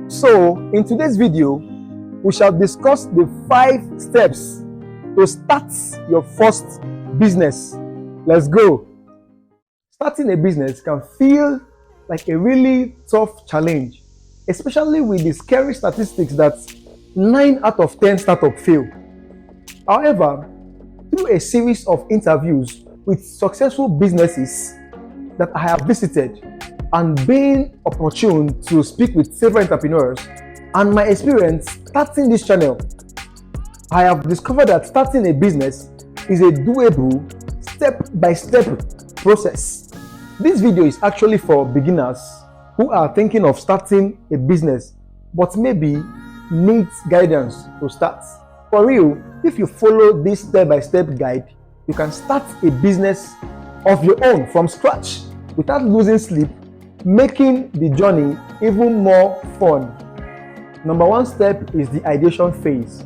So, in today's video, we shall discuss the 5 steps to start your first business. Let's go. Starting a business can feel like a really tough challenge, especially with the scary statistics that 9 out of 10 startups fail. However, through a series of interviews with successful businesses that I have visited and being opportune to speak with several entrepreneurs and my experience starting this channel, I have discovered that starting a business is a doable step-by-step process. This video is actually for beginners who are thinking of starting a business but maybe needs guidance to start. For real, if you follow this step-by-step guide, you can start a business of your own from scratch without losing sleep, making the journey even more fun. Number 1 step is the ideation phase.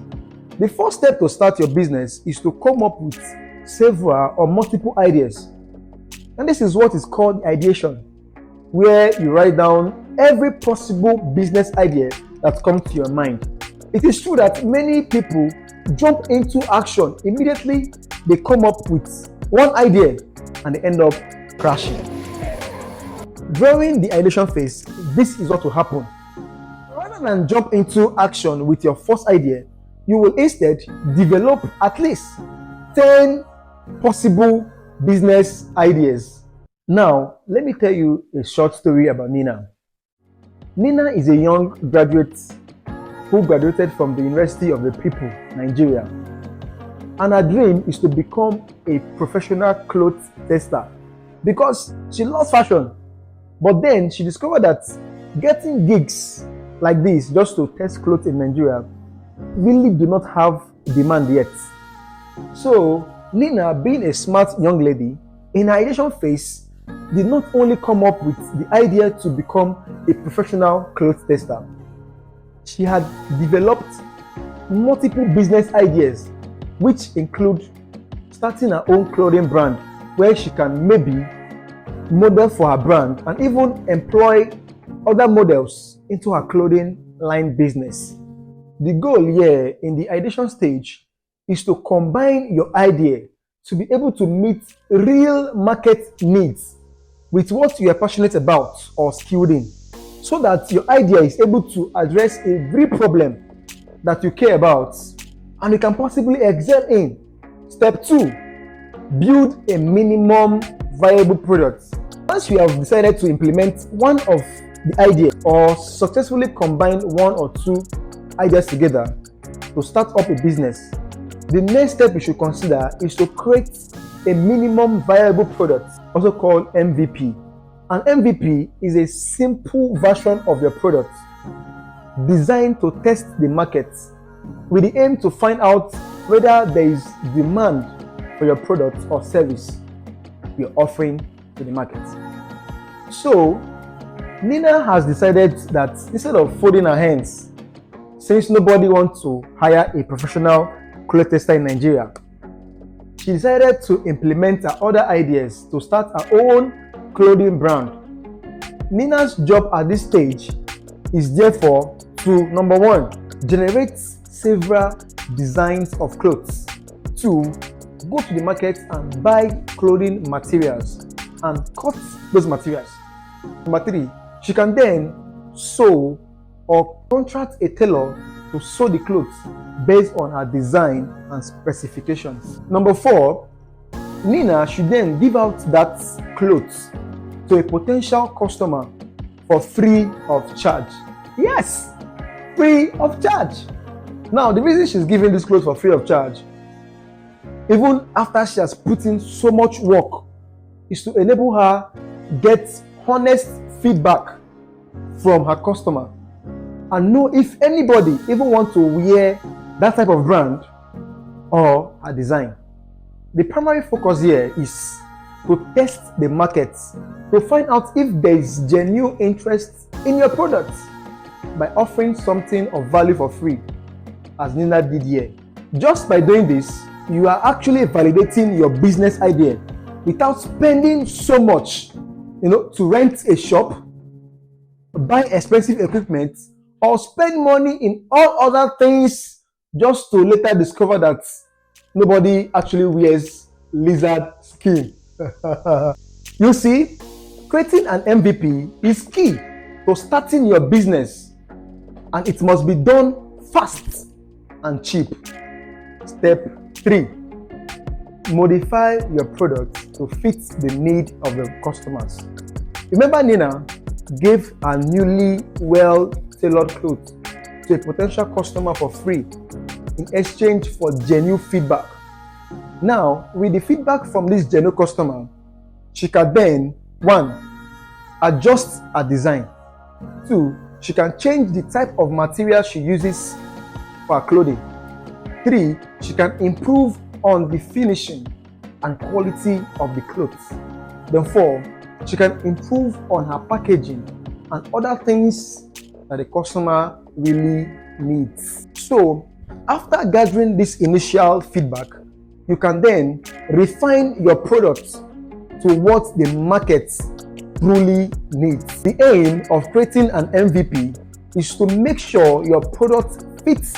The first step to start your business is to come up with several or multiple ideas. And this is what is called ideation, where you write down every possible business idea that comes to your mind. It is true that many people jump into action immediately they come up with one idea and they end up crashing. During the ideation phase, this is what will happen. Rather than jump into action with your first idea, you will instead develop at least 10 possible business ideas. Now, let me tell you a short story about Nina. Nina is a young graduate who graduated from the University of the People, Nigeria. And her dream is to become a professional clothes tester because she loves fashion. But then she discovered that getting gigs like this just to test clothes in Nigeria really do not have demand yet. So Nina, being a smart young lady, in her ideation phase, did not only come up with the idea to become a professional clothes tester, she had developed multiple business ideas, which include starting her own clothing brand where she can maybe model for her brand and even employ other models into her clothing line business. The goal here in the ideation stage is to combine your idea to be able to meet real market needs with what you are passionate about or skilled in, so that your idea is able to address every problem that you care about and you can possibly excel in. Step 2, build a minimum viable product. Once you have decided to implement one of the ideas or successfully combine 1 or 2 ideas together to start up a business, the next step you should consider is to create a minimum viable product, also called MVP. An MVP is a simple version of your product designed to test the market with the aim to find out whether there is demand for your product or service you're offering to the market. So, Nina has decided that instead of folding her hands, since nobody wants to hire a professional clothes tester in Nigeria, she decided to implement her other ideas to start her own clothing brand. Nina's job at this stage is therefore to, number 1, generate several designs of clothes. 2, go to the market and buy clothing materials and cut those materials. Number 3, she can then sew or contract a tailor to sew the clothes based on her design and specifications. Number 4, Nina should then give out that clothes to a potential customer for free of charge. Yes, free of charge. Now, the reason she's giving this clothes for free of charge, even after she has put in so much work, is to enable her get honest feedback from her customer and know if anybody even wants to wear that type of brand or a design. The primary focus here is to test the market to find out if there is genuine interest in your product by offering something of value for free, as Nina did here. Just by doing this, you are actually validating your business idea without spending so much, to rent a shop, buy expensive equipment, or spend money in all other things just to later discover that nobody actually wears lizard skin. You see, creating an MVP is key to starting your business, and it must be done fast and cheap. Step 3. Modify your product to fit the need of the customers. Remember, Nina gave a newly well-tailored clothes to a potential customer for free in exchange for genuine feedback. Now, with the feedback from this genuine customer, she can then 1. Adjust her design. 2. She can change the type of material she uses for her clothing. 3. She can improve on the finishing and quality of the clothes. Then 4. She can improve on her packaging and other things that the customer really needs. So, after gathering this initial feedback, you can then refine your product to what the market truly needs. The aim of creating an MVP is to make sure your product fits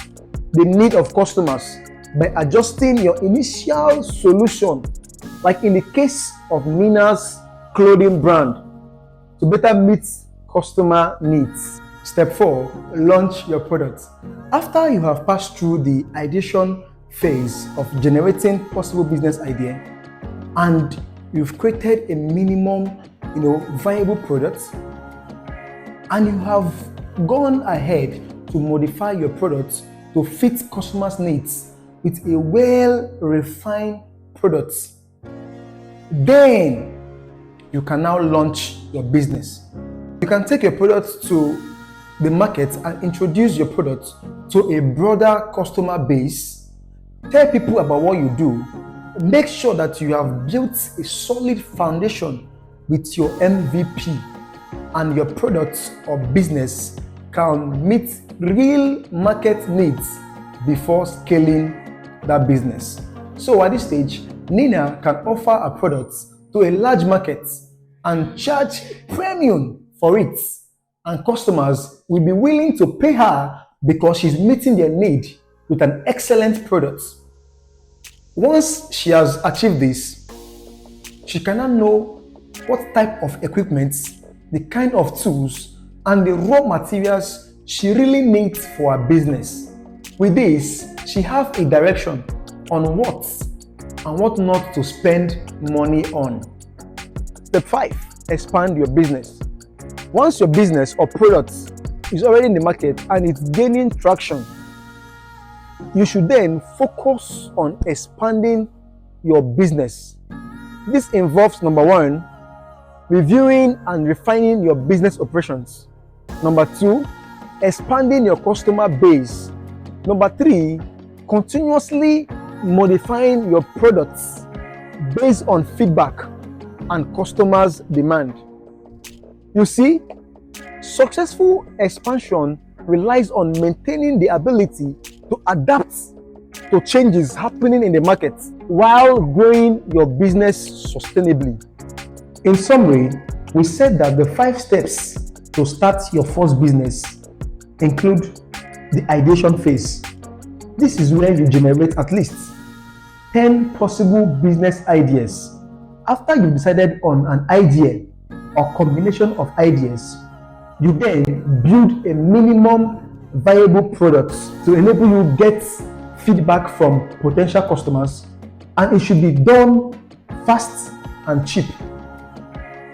the need of customers by adjusting your initial solution, like in the case of Nina's clothing brand, to better meet customer needs. Step 4. Launch your product. After you have passed through the ideation phase of generating possible business idea and you've created a minimum viable product, and you have gone ahead to modify your product to fit customers' needs with a well-refined product, then you can now launch your business. You can take your product to the market and introduce your product to a broader customer base. Tell people about what you do. Make sure that you have built a solid foundation with your MVP, and your product or business can meet real market needs before scaling that business. So at this stage, Nina can offer a product to a large market and charge premium for it, and customers will be willing to pay her because she's meeting their need with an excellent product. Once she has achieved this, she can now know what type of equipment, the kind of tools, and the raw materials she really needs for her business. With this, she has a direction on what and what not to spend money on. Step 5. Expand your business. Once your business or product is already in the market and it's gaining traction, you should then focus on expanding your business. This involves, number 1, reviewing and refining your business operations. Number 2, expanding your customer base. Number 3, continuously modifying your products based on feedback and customers' demand. You see, successful expansion relies on maintaining the ability to adapt to changes happening in the market while growing your business sustainably. In summary, we said that the 5 steps to start your first business include the ideation phase. This is where you generate at least 10 possible business ideas. After you decided on an idea or combination of ideas, you then build a minimum viable product to enable you get feedback from potential customers, and it should be done fast and cheap.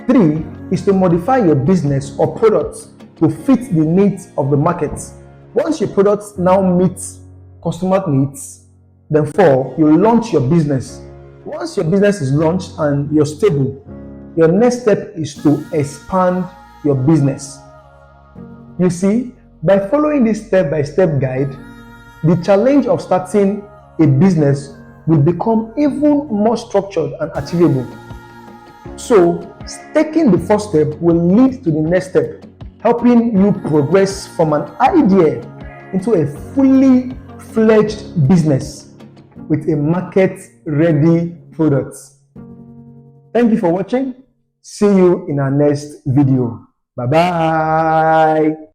3 is to modify your business or product to fit the needs of the market. Once your product now meets customer needs, then 4, you launch your business. Once your business is launched and you're stable, your next step is to expand your business. You see, by following this step-by-step guide, the challenge of starting a business will become even more structured and achievable. So, taking the first step will lead to the next step, helping you progress from an idea into a fully fledged business with a market-ready product. Thank you for watching. See you in our next video. Bye-bye.